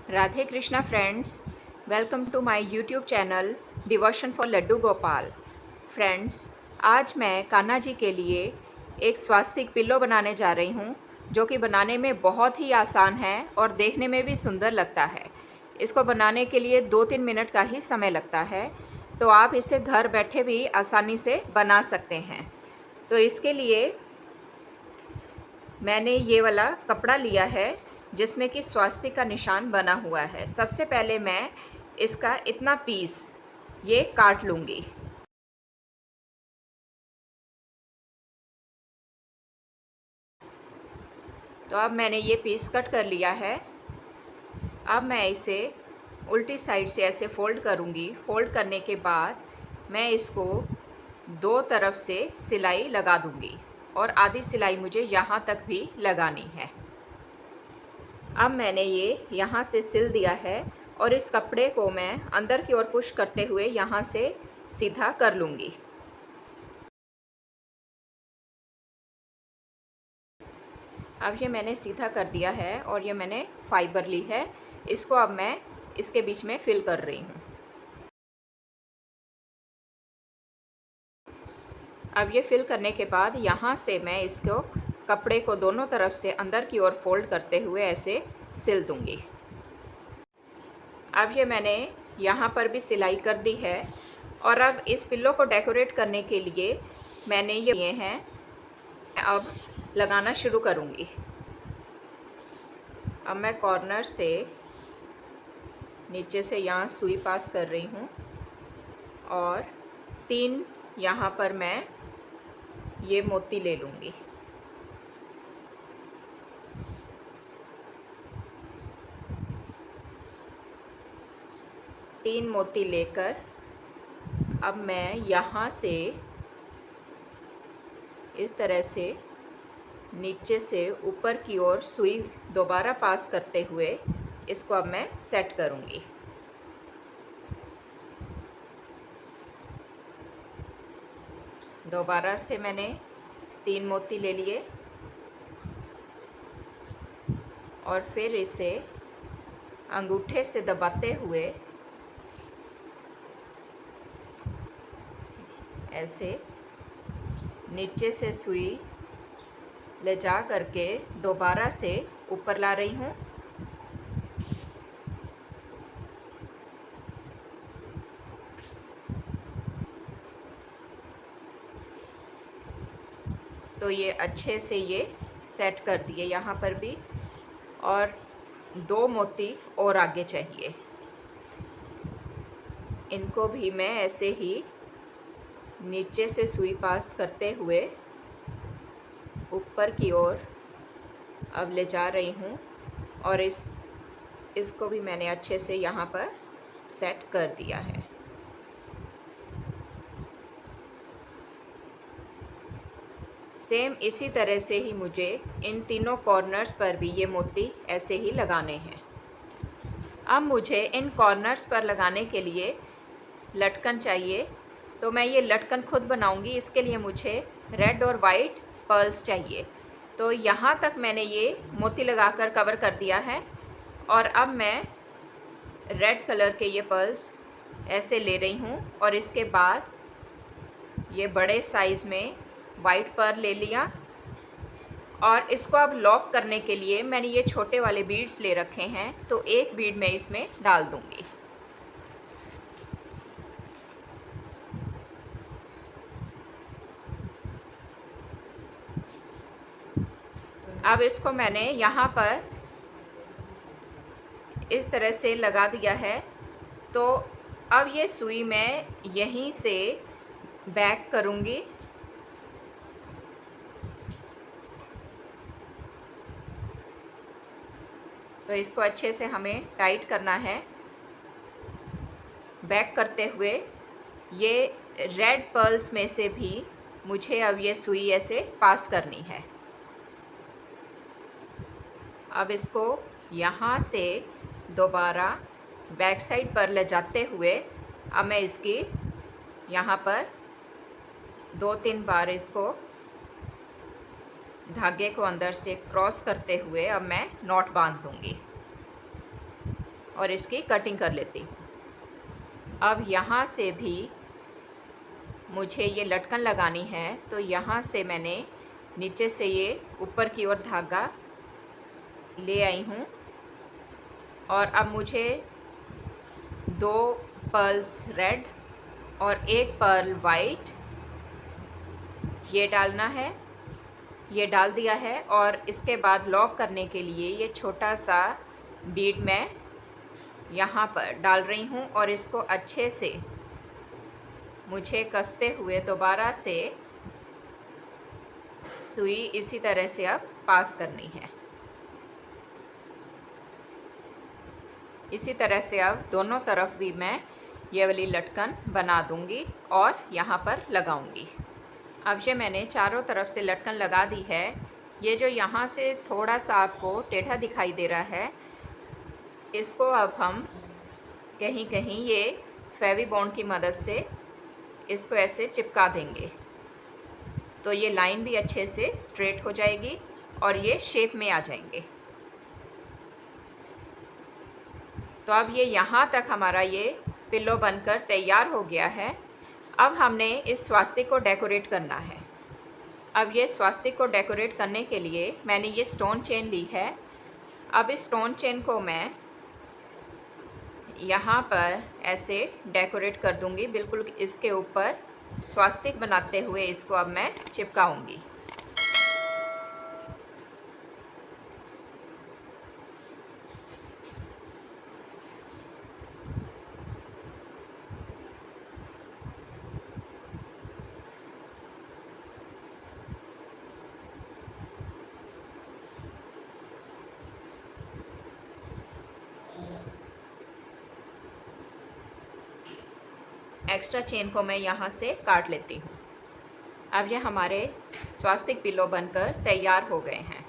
Radhe Krishna friends, welcome to my YouTube channel devotion for Laddu Gopal. Friends, आज मैं कान्हा जी के लिए एक स्वास्तिक पिल्लो बनाने जा रही हूँ, जो कि बनाने में बहुत ही आसान है और देखने में भी सुंदर लगता है। इसको बनाने के लिए 2-3 मिनट का ही समय लगता है, तो आप इसे घर बैठे भी आसानी से बना सकते हैं। तो इसके लिए मैंने ये वाला कपड़ा लिया है जिसमें कि स्वास्तिक का निशान बना हुआ है। सबसे पहले मैं इसका इतना पीस ये काट लूँगी। तो अब मैंने ये पीस कट कर लिया है। अब मैं इसे उल्टी साइड से ऐसे फ़ोल्ड करूँगी। फ़ोल्ड करने के बाद मैं इसको दो तरफ से सिलाई लगा दूँगी और आधी सिलाई मुझे यहाँ तक भी लगानी है। अब मैंने ये यहाँ से सिल दिया है और इस कपड़े को मैं अंदर की ओर पुश करते हुए यहाँ से सीधा कर लूँगी। अब ये मैंने सीधा कर दिया है और ये मैंने फाइबर ली है। इसको अब मैं इसके बीच में फिल कर रही हूँ। अब ये फिल करने के बाद यहाँ से मैं इसको कपड़े को दोनों तरफ से अंदर की ओर फोल्ड करते हुए ऐसे सिल दूँगी। अब ये मैंने यहाँ पर भी सिलाई कर दी है और अब इस पिल्लो को डेकोरेट करने के लिए मैंने ये लिए हैं। अब लगाना शुरू करूँगी। अब मैं कॉर्नर से नीचे से यहाँ सुई पास कर रही हूँ और 3 यहाँ पर मैं ये मोती ले लूँगी। तीन मोती लेकर अब मैं यहाँ से इस तरह से नीचे से ऊपर की ओर सुई दोबारा पास करते हुए इसको अब मैं सेट करूँगी। दोबारा से मैंने 3 मोती ले लिए और फिर इसे अंगूठे से दबाते हुए ऐसे नीचे से सुई ले जा करके दोबारा से ऊपर ला रही हूँ। तो ये अच्छे से ये सेट कर दिए यहाँ पर भी, और 2 मोती और आगे चाहिए। इनको भी मैं ऐसे ही नीचे से सुई पास करते हुए ऊपर की ओर अब ले जा रही हूँ और इसको भी मैंने अच्छे से यहाँ पर सेट कर दिया है। सेम इसी तरह से ही मुझे इन तीनों कॉर्नर्स पर भी ये मोती ऐसे ही लगाने हैं। अब मुझे इन कॉर्नर्स पर लगाने के लिए लटकन चाहिए, तो मैं ये लटकन खुद बनाऊंगी। इसके लिए मुझे रेड और वाइट पर्ल्स चाहिए। तो यहाँ तक मैंने ये मोती लगाकर कवर कर दिया है और अब मैं रेड कलर के ये पर्ल्स ऐसे ले रही हूँ और इसके बाद ये बड़े साइज़ में वाइट पर्ल ले लिया और इसको अब लॉक करने के लिए मैंने ये छोटे वाले बीड्स ले रखे हैं, तो एक बीड मैं इसमें डाल दूँगी। अब इसको मैंने यहाँ पर इस तरह से लगा दिया है। तो अब ये सुई मैं यहीं से बैक करूँगी तो इसको अच्छे से हमें टाइट करना है। बैक करते हुए ये रेड पर्ल्स में से भी मुझे अब ये सुई ऐसे पास करनी है। अब इसको यहाँ से दोबारा बैक साइड पर ले जाते हुए अब मैं इसकी यहाँ पर 2-3 बार इसको धागे को अंदर से क्रॉस करते हुए अब मैं नॉट बांध दूँगी। और इसकी कटिंग कर लेती हूँ। अब यहाँ से भी मुझे ये लटकन लगानी है, तो यहाँ से मैंने नीचे से ये ऊपर की ओर धागा ले आई हूँ और अब मुझे 2 पर्ल्स रेड और 1 पर्ल वाइट ये डालना है। ये डाल दिया है और इसके बाद लॉक करने के लिए ये छोटा सा बीड मैं यहाँ पर डाल रही हूँ और इसको अच्छे से मुझे कसते हुए दोबारा से सुई इसी तरह से अब पास करनी है। इसी तरह से अब दोनों तरफ भी मैं ये वाली लटकन बना दूँगी और यहाँ पर लगाऊँगी। अब ये मैंने चारों तरफ से लटकन लगा दी है। ये जो यहाँ से थोड़ा सा आपको टेढ़ा दिखाई दे रहा है, इसको अब हम कहीं कहीं ये फेविबॉन्ड की मदद से इसको ऐसे चिपका देंगे, तो ये लाइन भी अच्छे से स्ट्रेट हो जाएगी और ये शेप में आ जाएंगे। तो अब ये यहाँ तक हमारा ये पिल्लो बनकर तैयार हो गया है। अब हमने इस स्वास्तिक को डेकोरेट करना है। अब ये स्वास्तिक को डेकोरेट करने के लिए मैंने ये स्टोन चेन ली है। अब इस स्टोन चेन को मैं यहाँ पर ऐसे डेकोरेट कर दूँगी, बिल्कुल इसके ऊपर स्वास्तिक बनाते हुए इसको अब मैं चिपकाऊँगी। एक्स्ट्रा चेन को मैं यहाँ से काट लेती हूँ। अब ये हमारे स्वास्तिक पिल्लो बनकर तैयार हो गए हैं।